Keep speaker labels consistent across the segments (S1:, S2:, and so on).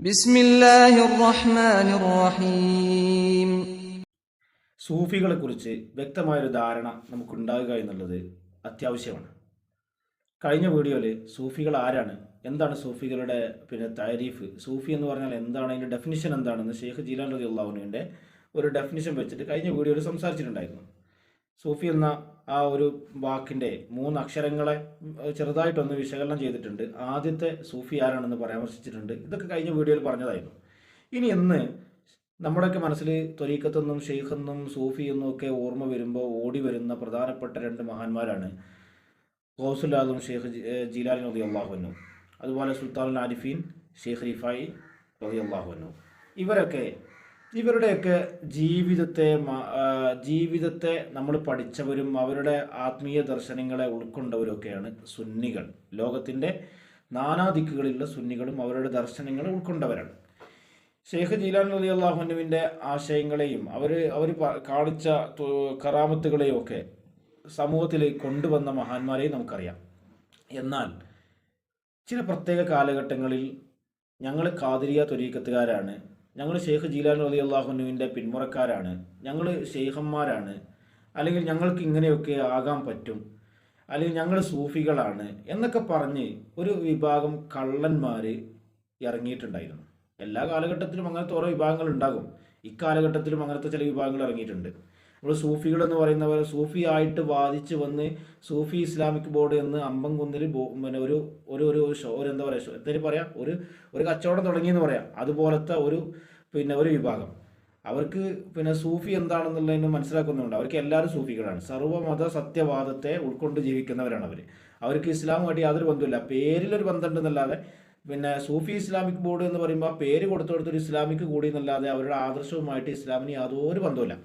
S1: ബിസ്മില്ലാഹിർ റഹ്മാനിർ റഹീം.
S2: സൂഫികളെക്കുറിച്ച് വ്യക്തമായൊരു ധാരണ നമുക്കുണ്ടാകുക എന്നുള്ളത് അത്യാവശ്യമാണ്. കഴിഞ്ഞ വീഡിയോയിൽ സൂഫികൾ ആരാണ്, എന്താണ് സൂഫികളുടെ താരീഫ്, സൂഫി എന്ന് പറഞ്ഞാൽ എന്താണ്, അതിൻ്റെ ഡെഫിനിഷൻ എന്താണെന്ന് ഷെയ്ഖ് ജീലാനി റളിയല്ലാഹു അൻഹുവിൻ്റെ ഒരു ഡെഫിനിഷൻ വെച്ചിട്ട് കഴിഞ്ഞ വീഡിയോയിൽ സംസാരിച്ചിട്ടുണ്ടായിരുന്നു. സൂഫി എന്ന ആ ഒരു വാക്കിൻ്റെ 3 അക്ഷരങ്ങളെ ചെറുതായിട്ടൊന്ന് വിശകലനം ചെയ്തിട്ടുണ്ട്. ആദ്യത്തെ സൂഫി ആരാണെന്ന് പരാമർശിച്ചിട്ടുണ്ട്. ഇതൊക്കെ കഴിഞ്ഞ വീഡിയോയിൽ പറഞ്ഞതായിരുന്നു. ഇനി ഇന്ന് നമ്മുടെയൊക്കെ മനസ്സിൽ ത്വരീഖത്തെന്നും ഷെയ്ഖെന്നും സൂഫി എന്നും ഒക്കെ ഓർമ്മ വരുമ്പോൾ ഓടി വരുന്ന പ്രധാനപ്പെട്ട 2 മഹാന്മാരാണ് ഗൗസുൽ ആദം ഷെയ്ഖ് ജീലാനി റളിയല്ലാഹു അൻഹു, അതുപോലെ സുൽത്താനുൽ ആരിഫീൻ ഷെയ്ഖ് റിഫായി റളിയല്ലാഹു അൻഹു. ഇവരുടെയൊക്കെ ജീവിതത്തെ നമ്മൾ പഠിച്ചവരും അവരുടെ ആത്മീയ ദർശനങ്ങളെ ഉൾക്കൊണ്ടവരൊക്കെയാണ് സുന്നികൾ. ലോകത്തിൻ്റെ നാനാദിക്കുകളിലുള്ള സുന്നികളും അവരുടെ ദർശനങ്ങളെ ഉൾക്കൊണ്ടവരാണ്. ഷെയ്ഖ് ജീലാനി റളിയല്ലാഹു അൻഹുവിൻ്റെ ആശയങ്ങളെയും അവർ കാണിച്ച കറാമത്തുകളെയും ഒക്കെ സമൂഹത്തിൽ കൊണ്ടുവന്ന മഹാന്മാരെയും നമുക്കറിയാം. എന്നാൽ ചില പ്രത്യേക കാലഘട്ടങ്ങളിൽ ഞങ്ങൾ ഖാദിരിയ ത്വരീഖത്തുകാരാണ്, ഞങ്ങൾ ഷെയ്ഖ് ജീലാനി റളിയല്ലാഹു അൻഹുവിൻ്റെ പിന്മുറക്കാരാണ്, ഞങ്ങൾ ഷെയ്ഖന്മാരാണ്, അല്ലെങ്കിൽ ഞങ്ങൾക്ക് ഇങ്ങനെയൊക്കെ ആകാൻ പറ്റും, അല്ലെങ്കിൽ ഞങ്ങൾ സൂഫികളാണ് എന്നൊക്കെ പറഞ്ഞ് ഒരു വിഭാഗം കള്ളന്മാർ ഇറങ്ങിയിട്ടുണ്ടായിരുന്നു. എല്ലാ കാലഘട്ടത്തിലും അങ്ങനത്തെ ഓരോ വിഭാഗങ്ങൾ ഉണ്ടാകും. ഇക്കാലഘട്ടത്തിലും അങ്ങനത്തെ ചില വിഭാഗങ്ങൾ ഇറങ്ങിയിട്ടുണ്ട്. നമ്മൾ സൂഫികൾ എന്ന് പറയുന്നവർ സൂഫി ആയിട്ട് വാദിച്ച് വന്ന് സൂഫി ഇസ്ലാമിക് ബോർഡ് എന്ന് അമ്പംകുന്നിൽ ഒരു എന്താ പറയുക, എന്തെങ്കിലും പറയാം, ഒരു കച്ചവടം തുടങ്ങിയെന്ന് പറയാം. അതുപോലത്തെ ഒരു വിഭാഗം അവർക്ക് സൂഫി എന്താണെന്നുള്ളതിന് മനസ്സിലാക്കുന്നുണ്ട്. അവർക്ക് എല്ലാവരും സൂഫികളാണ്. സർവ്വമത സത്യവാദത്തെ ഉൾക്കൊണ്ട് ജീവിക്കുന്നവരാണ് അവർക്ക് ഇസ്ലാമുമായിട്ട് യാതൊരു ബന്ധമില്ല. പേരിലൊരു ബന്ധമുണ്ടെന്നല്ലാതെ സൂഫി ഇസ്ലാമിക് ബോർഡ് എന്ന് പറയുമ്പോൾ പേര് കൊടുത്തൊരു ഇസ്ലാമിക് കൂടി എന്നല്ലാതെ അവരുടെ ആദർശവുമായിട്ട് ഇസ്ലാമിന് യാതൊരു ബന്ധമില്ല.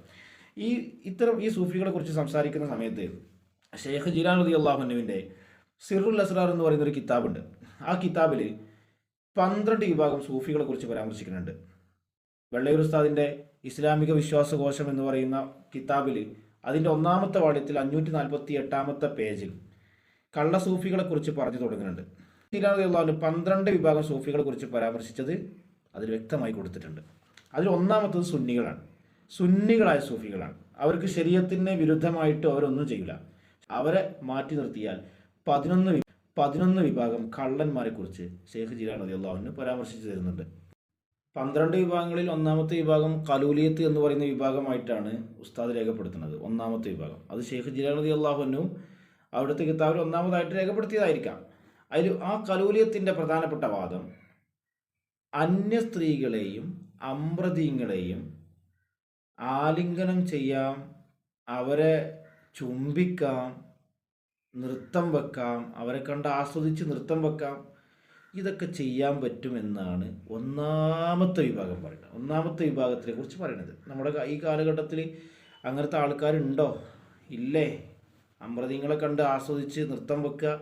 S2: ഈ സൂഫികളെ കുറിച്ച് സംസാരിക്കുന്ന സമയത്ത് ഷെയ്ഖ് ജീലാനി റളിയല്ലാഹു അൻഹുവിൻ്റെ സിറുൽ അസ്റാർ എന്ന് പറയുന്ന ഒരു കിതാബുണ്ട്. ആ കിതാബിൽ 12 വിഭാഗം സൂഫികളെ കുറിച്ച് പരാമർശിക്കുന്നുണ്ട്. വെള്ളയൂർ ഉസ്താദിൻ്റെ ഇസ്ലാമിക വിശ്വാസകോശം എന്ന് പറയുന്ന കിതാബിൽ അതിൻ്റെ 1-ാമത്തെ വാള്യത്തിൽ 548-ാമത്തെ പേജിൽ കള്ള സൂഫികളെ കുറിച്ച് പറഞ്ഞു തുടങ്ങുന്നുണ്ട്. ജീലാനി റളിയല്ലാഹു അൻഹു 12 വിഭാഗം സൂഫികളെ കുറിച്ച് പരാമർശിച്ചത് അതിൽ വ്യക്തമായി കൊടുത്തിട്ടുണ്ട്. അതിൽ 1-ാമത്തത് സുന്നികളായ സൂഫികളാണ്. അവർക്ക് ശരീഅത്തിന് വിരുദ്ധമായിട്ട് അവരൊന്നും ചെയ്യില്ല. അവരെ മാറ്റി നിർത്തിയാൽ 11 വിഭാഗം കള്ളന്മാരെ കുറിച്ച് ഷെയ്ഖ് ജീലാനി റളിയല്ലാഹു അൻഹു പരാമർശിച്ചു തരുന്നുണ്ട്. 12 വിഭാഗങ്ങളിൽ 1-ാമത്തെ വിഭാഗം കലൂലിയത്ത് എന്ന് പറയുന്ന വിഭാഗമായിട്ടാണ് ഉസ്താദ് രേഖപ്പെടുത്തുന്നത്. 1-ാമത്തെ വിഭാഗം അത് ഷെയ്ഖ് ജീലാനി റളിയല്ലാഹു അൻഹു അവിടുത്തെ കിതാബിൽ 1-ാമതായിട്ട് രേഖപ്പെടുത്തിയതായിരിക്കാം. അതിൽ ആ കലൂലിയത്തിൻ്റെ പ്രധാനപ്പെട്ട വാദം അന്യ സ്ത്രീകളെയും അമ്രതീങ്ങളെയും ആലിംഗനം ചെയ്യാം, അവരെ ചുംബിക്കാം, നൃത്തം വെക്കാം, അവരെ കണ്ട് ആസ്വദിച്ച് നൃത്തം വെക്കാം, ഇതൊക്കെ ചെയ്യാൻ പറ്റുമെന്നാണ് 1-ാമത്തെ വിഭാഗം പറയുന്നത്. 1-ാമത്തെ വിഭാഗത്തിനെ കുറിച്ച് പറയുന്നത് നമ്മുടെ ഈ കാലഘട്ടത്തിൽ അങ്ങനത്തെ ആൾക്കാരുണ്ടോ? ഇല്ലേ? അമ്രതീങ്ങളെ കണ്ട് ആസ്വദിച്ച് നൃത്തം വെക്കുക,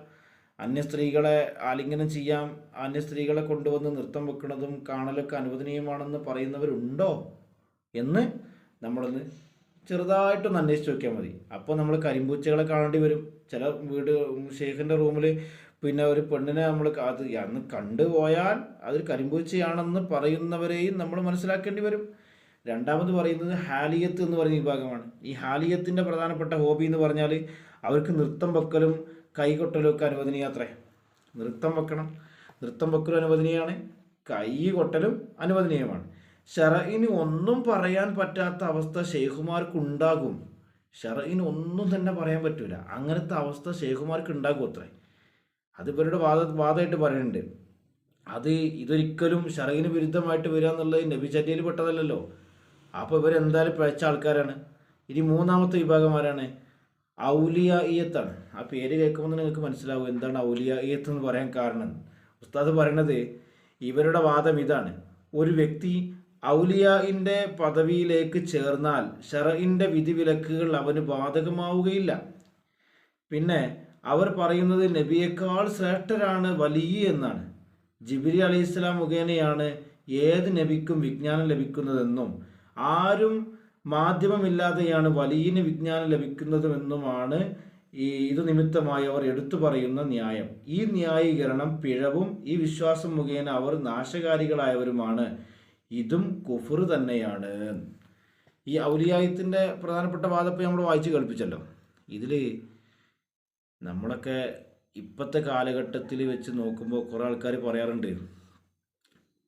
S2: അന്യ സ്ത്രീകളെ ആലിംഗനം ചെയ്യാം, അന്യ സ്ത്രീകളെ കൊണ്ടുവന്ന് നൃത്തം വെക്കുന്നതും കാണലൊക്കെ അനുവദനീയമാണെന്ന് പറയുന്നവരുണ്ടോ എന്ന് നമ്മളൊന്ന് ചെറുതായിട്ടൊന്ന് അന്വേഷിച്ച് നോക്കിയാൽ മതി. അപ്പോൾ നമ്മൾ കരിമ്പൂച്ചകളെ കാണേണ്ടി വരും. ചില ഷെയ്ഖിൻ്റെ റൂമിൽ ഒരു പെണ്ണിനെ നമ്മൾ അന്ന് കണ്ടുപോയാൽ അതൊരു കരിമ്പൂച്ചയാണെന്ന് പറയുന്നവരെയും നമ്മൾ മനസ്സിലാക്കേണ്ടി വരും. 2-ാമത് പറയുന്നത് ഹാലിയത്ത് എന്ന് പറയുന്ന വിഭാഗമാണ്. ഈ ഹാലിയത്തിൻ്റെ പ്രധാനപ്പെട്ട ഹോബി എന്ന് പറഞ്ഞാൽ അവർക്ക് നൃത്തം വെക്കലും കൈകൊട്ടലും ഒക്കെ അനുവദനീയാത്രേ. നൃത്തം വെക്കലും അനുവദനീയമാണ്, കൈ കൊട്ടലും അനുവദനീയമാണ്. ശറഇന് ഒന്നും പറയാൻ പറ്റാത്ത അവസ്ഥ ഷെയ്ഖുമാർക്കുണ്ടാകും. ശറഇന് ഒന്നും തന്നെ പറയാൻ പറ്റൂല, അങ്ങനത്തെ അവസ്ഥ ഷെയ്ഖുമാർക്ക് ഉണ്ടാകും അത്രേ. അത് ഇവരുടെ വാദമായിട്ട് പറയുന്നുണ്ട്. ഇതൊരിക്കലും ശറഇന് വിരുദ്ധമായിട്ട് വരിക എന്നുള്ളത് നബിചര്യയിൽ പെട്ടതല്ലല്ലോ. അപ്പോൾ ഇവരെന്തായാലും പിഴച്ച ആൾക്കാരാണ്. ഇനി 3-ാമത്തെ വിഭാഗം ആരാണ്? ഔലിയായിയത്താണ്. ആ പേര് കേൾക്കുമ്പോൾ നിങ്ങൾക്ക് മനസ്സിലാവും എന്താണ് ഔലിയായിയത്ത് എന്ന് പറയാൻ കാരണം. ഉസ്താദ് പറയണത് ഇവരുടെ വാദം ഇതാണ്: ഒരു വ്യക്തി ഔലിയായിൻ്റെ പദവിയിലേക്ക് ചേർന്നാൽ ശറഇൻ്റെ വിധിവിലക്കുകൾ അവന് ബാധകമാവുകയില്ല. പിന്നെ അവർ പറയുന്നത് നബിയേക്കാൾ ശ്രേഷ്ഠരാണ് വലി എന്നാണ്. ജിബ്രീൽ അലൈഹിസ്സലാം മുഖേനയാണ് ഏത് നബിക്കും വിജ്ഞാനം ലഭിക്കുന്നതെന്നും ആരും മാധ്യമമില്ലാതെയാണ് വലിയന് വിജ്ഞാനം ലഭിക്കുന്നതുമെന്നുമാണ് ഇത് നിമിത്തമായി അവർ എടുത്തു പറയുന്ന ന്യായം, ഈ ന്യായീകരണം പിഴവും ഈ വിശ്വാസം മുഖേന അവർ നാശകാരികളായവരുമാണ്, ഇതും കുഫർ തന്നെയാണ്. ഈ ഔലിയായത്തിൻ്റെ പ്രധാനപ്പെട്ട വാദപ്പം നമ്മൾ വായിച്ച് കേൾപ്പിച്ചല്ലോ. ഇതിൽ നമ്മളൊക്കെ ഇപ്പോഴത്തെ കാലഘട്ടത്തിൽ വെച്ച് നോക്കുമ്പോൾ കുറേ ആൾക്കാർ പറയാറുണ്ട്,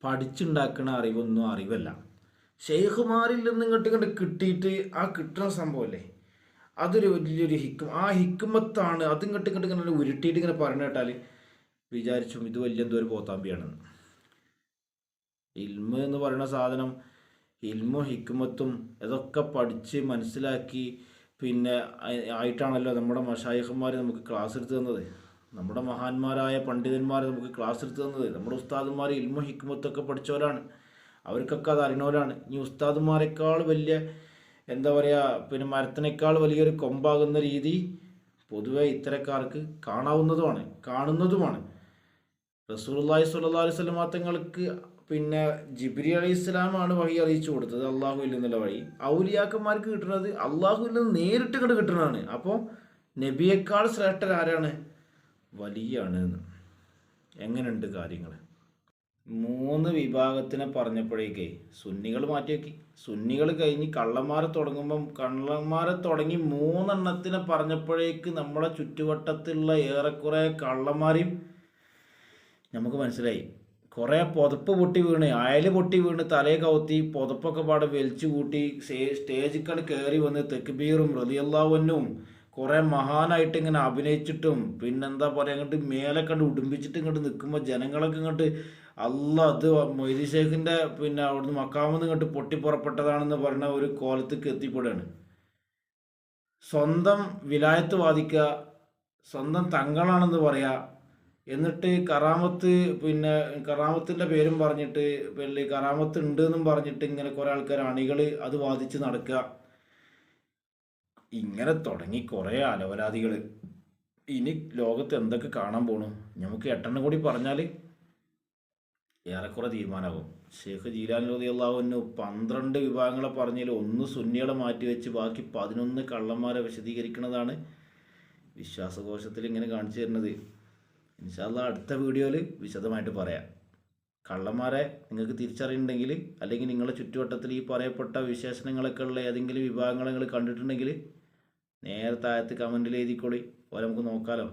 S2: പഠിച്ചുണ്ടാക്കുന്ന അറിവൊന്നും അറിവല്ല, ഷെയ്ഖുമാരിൽ നിന്ന് ഇങ്ങോട്ട് കിട്ടിയിട്ട് ആ കിട്ടുന്ന സംഭവമല്ലേ, അതൊരു വലിയൊരു ആ ഹിക്മത്താണ്. അതിങ്ങോട്ട് ഇങ്ങനെ ഉരുട്ടിയിട്ട് ഇങ്ങനെ പറഞ്ഞു കേട്ടാൽ വിചാരിച്ചും ഇത് വലിയ എന്തോ ഒരു പോത്താമ്പിയാണെന്ന്. ഇൽമ എന്ന് പറയുന്ന സാധനം, ഇൽമും ഹിക്മത്തും ഇതൊക്കെ പഠിച്ച് മനസ്സിലാക്കി പിന്നെ ആയിട്ടാണല്ലോ നമ്മുടെ മശായിഖന്മാർ നമുക്ക് ക്ലാസ് എടുത്തു തന്നത്, നമ്മുടെ മഹാന്മാരായ പണ്ഡിതന്മാർ നമുക്ക് ക്ലാസ് എടുത്തു തന്നത്. നമ്മുടെ ഉസ്താദന്മാർ ഇൽമും ഹിക്മത്തൊക്കെ പഠിച്ചവരാണ്, അവർക്കൊക്കെ അത് അറിഞ്ഞവരാണ്. ഇനി ഉസ്താദന്മാരെക്കാൾ വലിയ എന്താ പറയുക, പിന്നെ മരത്തിനേക്കാൾ വലിയൊരു കൊമ്പാകുന്ന രീതി പൊതുവെ ഇത്തരക്കാർക്ക് കാണുന്നതുമാണ്. റസൂലുള്ളാഹി സ്വല്ലല്ലാഹു അലൈഹി വസല്ലം തങ്ങൾക്ക് പിന്നെ ജിബ്രീൽ അലൈഹിസ്സലാമാണ് വഹി അറിയിച്ചു കൊടുത്തത് അള്ളാഹുവിൽ നിന്നുള്ള വഴി. ഔലിയാക്കന്മാർക്ക് കിട്ടുന്നത് അള്ളാഹുവിൽ നിന്ന് നേരിട്ട് കിട്ടുന്നതാണ്. അപ്പോൾ നബിയേക്കാൾ ശ്രേഷ്ഠർ ആരാണ്? വലിയാണ്. എങ്ങനെയുണ്ട് കാര്യങ്ങൾ? 3 വിഭാഗത്തിനെ പറഞ്ഞപ്പോഴേക്കേ സുന്നികൾ മാറ്റി വയ്ക്കി. സുന്നികൾ കഴിഞ്ഞ് കള്ളന്മാരെ തുടങ്ങി 3 എണ്ണത്തിനെ പറഞ്ഞപ്പോഴേക്ക് നമ്മുടെ ചുറ്റുവട്ടത്തിലുള്ള ഏറെക്കുറെ കള്ളന്മാരെയും നമുക്ക് മനസ്സിലായി. കുറേ പുതപ്പ് പൊട്ടി വീണ്, അയൽ പൊട്ടി വീണ്, തലയെ കവുത്തി പുതപ്പൊക്കെ പാടെ വലിച്ചു കൂട്ടി സ്റ്റേജിൽ കയറി വന്ന് തെക്ബീറും റളിയല്ലാഹു അൻഹും കുറേ മഹാനായിട്ട് ഇങ്ങനെ അഭിനയിച്ചിട്ടും പിന്നെന്താ പറയുക, അങ്ങോട്ട് മേലെ കണ്ട് ഉടുമ്പിച്ചിട്ട് ഇങ്ങോട്ട് നിൽക്കുമ്പോൾ ജനങ്ങളൊക്കെ ഇങ്ങോട്ട് അത് മൊയ്തി ഷേഖിൻ്റെ പിന്നെ അവിടുന്ന് മക്കാമെന്ന് ഇങ്ങോട്ട് പൊട്ടിപ്പുറപ്പെട്ടതാണെന്ന് പറഞ്ഞ ഒരു കോലത്തേക്ക് എത്തിപ്പെടുകയാണ്. സ്വന്തം വിലായത്ത് വാദിക്കുക, സ്വന്തം തങ്ങളാണെന്ന് പറയുക, എന്നിട്ട് കറാമത്തിൻ്റെ പേരും പറഞ്ഞിട്ട് വലിയ കറാമത്ത് ഉണ്ട് എന്നും പറഞ്ഞിട്ട് ഇങ്ങനെ കുറേ ആൾക്കാർ അണികൾ അത് വാദിച്ച് നടക്കുക. ഇങ്ങനെ തുടങ്ങി കുറേ അലവലാദികൾ. ഇനി ലോകത്ത് എന്തൊക്കെ കാണാൻ പോണു? നമുക്ക് 8 കൂടി പറഞ്ഞാൽ ഏറെക്കുറെ തീരുമാനമാകും. ഷെയ്ഖ് ജീലാനി റളിയല്ലാഹു അൻഹു 12 വിഭാഗങ്ങളെ പറഞ്ഞതിൽ 1 സുന്നികളെ മാറ്റിവെച്ച് ബാക്കി 11 കള്ളന്മാരെ വിശദീകരിക്കുന്നതാണ് വിശ്വാസകോശത്തിൽ ഇങ്ങനെ കാണിച്ചു തരുന്നത്. ഇൻഷാ അല്ലാഹ് അടുത്ത വീഡിയോയിൽ വിശദമായിട്ട് പറയാം. കള്ളന്മാരെ നിങ്ങൾക്ക് തിരിച്ചറിയുന്നുണ്ടെങ്കിൽ, അല്ലെങ്കിൽ നിങ്ങളുടെ ചുറ്റുവട്ടത്തിൽ ഈ പറയപ്പെട്ട വിശേഷണങ്ങളൊക്കെ ഉള്ള ഏതെങ്കിലും വിഭാഗങ്ങൾ നിങ്ങൾ കണ്ടിട്ടുണ്ടെങ്കിൽ നേരെ താഴത്ത് കമൻറ്റിൽ എഴുതിക്കോളി. അപ്പോൾ നമുക്ക് നോക്കാമല്ലോ.